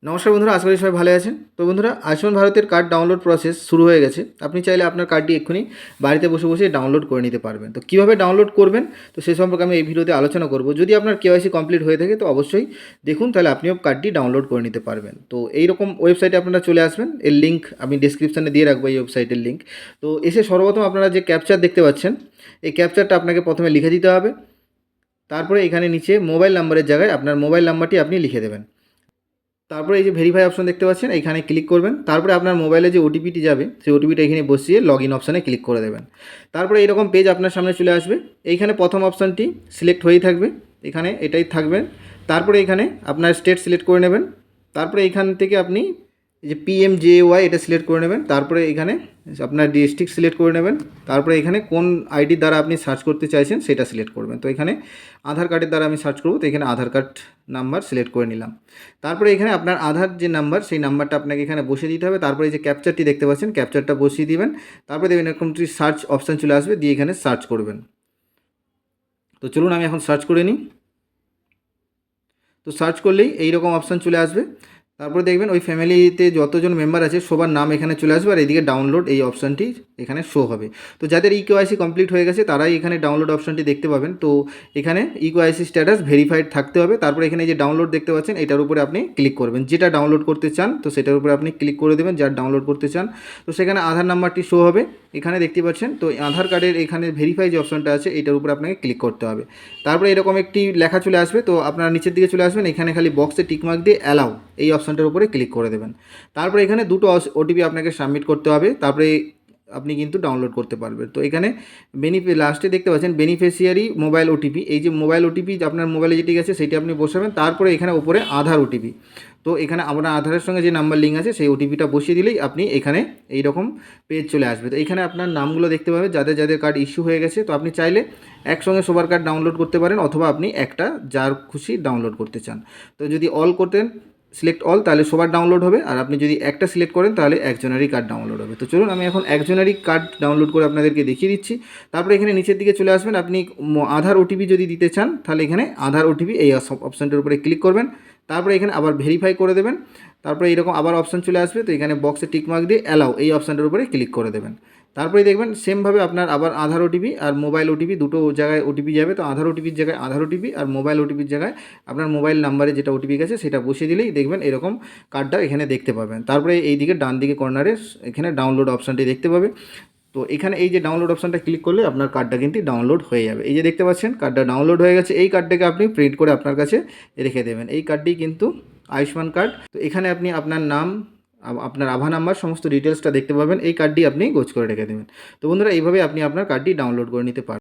নমস্কার বন্ধুরা, আশা করি সবাই ভালো আছেন। তো বন্ধুরা, আয়ুষ্মান ভারতের কার্ড ডাউনলোড প্রসেস শুরু হয়ে গেছে। আপনি চাইলে আপনার কার্ডটি এক্ষুনি বাড়িতে বসে বসে ডাউনলোড করে নিতে পারবেন। তো কীভাবে ডাউনলোড করবেন, তো সে সম্পর্কে আমি এই ভিডিওতে আলোচনা করব। যদি আপনার কেওয়াইসি কমপ্লিট হয়ে থাকে তো অবশ্যই দেখুন, তাহলে আপনিও কার্ডটি ডাউনলোড করে নিতে পারবেন। তো এইরকম ওয়েবসাইটে আপনারা চলে আসবেন। এর লিঙ্ক আমি ডিসক্রিপশানে দিয়ে রাখবো, এই ওয়েবসাইটের লিঙ্ক। তো এসে সর্বপ্রথম আপনারা যে ক্যাপচার দেখতে পাচ্ছেন, এই ক্যাপচারটা আপনাকে প্রথমে লিখে দিতে হবে। তারপরে এখানে নিচে মোবাইল নাম্বারের জায়গায় আপনার মোবাইল নাম্বারটি আপনি লিখে দেবেন। তারপরে এই যে ভেরিফাই অপশন দেখতে পাচ্ছেন, এইখানে ক্লিক করবেন। তারপরে আপনার মোবাইলে যে ওটিপিটি যাবে, সেই ওটিপিটা এখানে বসিয়ে লগ ইন অপশানে ক্লিক করে দেবেন। তারপরে এরকম পেজ আপনার সামনে চলে আসবে। এইখানে প্রথম অপশানটি সিলেক্ট হয়েই থাকবে, এখানে এটাই থাকবে। তারপরে এখানে আপনার স্টেট সিলেক্ট করে নেবেন। তারপরে এইখান থেকে আপনি এই যে PMJAY এটা সিলেক্ট করে নেবেন। তারপরে এখানে আপনার ডিস্ট্রিক্ট সিলেক্ট করে নেবেন। তারপরে এখানে কোন আইডির দ্বারা আপনি সার্চ করতে চাইছেন সেটা সিলেক্ট করবেন। তো এখানে আধার কার্ডের দ্বারা আমি সার্চ করব, তো এখানে আধার কার্ড নাম্বার সিলেক্ট করে নিলাম। তারপরে এখানে আপনার আধার যে নাম্বার, সেই নাম্বারটা আপনাকে এখানে বসিয়ে দিতে হবে। তারপরে এই যে ক্যাপচারটি দেখতে পাচ্ছেন, ক্যাপচারটা বসিয়ে দিবেন। তারপরে দেখবেন এরকম সার্চ অপশান চলে আসবে, দিয়ে এখানে সার্চ করবেন। তো চলুন আমি এখন সার্চ করে নিই। তো সার্চ করলেই এইরকম অপশান চলে আসবে। তারপরে দেখবেন ওই ফ্যামিলিতে যতজন মেম্বার আছে সবার নাম এখানে চলে আসবে, আর এদিকে ডাউনলোড এই অপশানটি এখানে শো হবে। তো যাদের ইকেওয়াইসি কমপ্লিট হয়ে গেছে তারাই এখানে ডাউনলোড অপশানটি দেখতে পাবেন। তো এখানে ইকেওয়াইসি স্ট্যাটাস ভেরিফাইড থাকতে হবে। তারপরে এখানে যে ডাউনলোড দেখতে পাচ্ছেন, এটার উপরে আপনি ক্লিক করবেন। যেটা ডাউনলোড করতে চান তো সেটার উপরে আপনি ক্লিক করে দেবেন, যার ডাউনলোড করতে চান। তো সেখানে আধার নাম্বারটি শো হবে, এখানে দেখতে পাচ্ছেন। তো আধার কার্ডের এখানে ভেরিফাই যে অপশানটা আছে, এটার উপরে আপনাকে ক্লিক করতে হবে। তারপরে এরকম একটি লেখা চলে আসবে। তো আপনারা নিচের দিকে চলে আসবেন, এখানে খালি বক্সে টিকমার্ক দিয়ে অ্যালাউ এই অপশানটার উপরে ক্লিক করে দেবেন। তারপরে এখানে দুটো ওটিপি আপনাকে সাবমিট করতে হবে, তারপরে আপনি কিন্তু ডাউনলোড করতে পারবেন। তো এখানে লাস্টে দেখতে পাচ্ছেন বেনিফিশিয়ারি মোবাইল ওটিপি। এই যে মোবাইল ওটিপি আপনার মোবাইলে যেটি আছে সেটি আপনি বসাবেন। তারপরে এখানে উপরে আধার ওটিপি। তো এখানে আপনার আধারের সঙ্গে যে নাম্বার লিঙ্ক আছে সেই ওটিপিটা বসিয়ে দিলেই আপনি এখানে এইরকম পেজ চলে আসবে। তো এখানে আপনার নামগুলো দেখতে পাবেন যাদের যাদের কার্ড ইস্যু হয়ে গেছে। তো আপনি চাইলে একসঙ্গে সবার কার্ড ডাউনলোড করতে পারেন, অথবা আপনি একটা যার খুশি ডাউনলোড করতে চান। তো যদি অল করতেন, সিলেক্ট অল, তাহলে সবার ডাউনলোড হবে। আর আপনি যদি একটা সিলেক্ট করেন তাহলে একজনেরই কার্ড ডাউনলোড হবে। তো চলুন আমি এখন একজনেরই কার্ড ডাউনলোড করে আপনাদেরকে দেখিয়ে দিচ্ছি। তারপরে এখানে নিচের দিকে চলে আসবেন। আপনি আধার ওটিপি যদি দিতে চান তাহলে এখানে আধার ওটিপি এই অপশানটার উপরে ক্লিক করবেন। তারপরে এখানে আবার ভেরিফাই করে দেবেন। তারপরে এরকম আবার অপশান চলে আসবে। তো এখানে বক্সে টিকমার্ক দিয়ে অ্যালাউ এই অপশানটার উপরে ক্লিক করে দেবেন। তারপরে দেখবেন সেমভাবে আপনার আবার আধার ওটিপি আর মোবাইল ওটিপি দুটো জায়গায় ওটিপি যাবে। তো আধার ওটিপির জায়গায় আধার ওটিপি, আর মোবাইল ওটিপির জায়গায় আপনার মোবাইল নাম্বারে যেটা ওটিপি গেছে সেটা বসিয়ে দিলেই দেখবেন এরকম কার্ডটা এখানে দেখতে পাবেন। তারপরে এই দিকে ডান দিকে কর্নারে এখানে ডাউনলোড অপশানটি দেখতে পাবে। তো এখানে এই যে ডাউনলোড অপশানটা ক্লিক করলে আপনার কার্ডটা কিন্তু ডাউনলোড হয়ে যাবে। এই যে দেখতে পাচ্ছেন কার্ডটা ডাউনলোড হয়ে গেছে। এই কার্ডটাকে আপনি প্রিন্ট করে আপনার কাছে রেখে দেবেন। এই কার্ডটি কিন্তু আয়ুষ্মান কার্ড। তো এখানে আপনি আপনার নাম, আপনার আধার নাম্বার, সমস্ত ডিটেলসটা দেখতে পাবেন। এই কার্ডটি আপনি গোছ করে রেখে দেবেন। তো বন্ধুরা, এইভাবে আপনি আপনার কার্ডটি ডাউনলোড করে নিতে পারেন।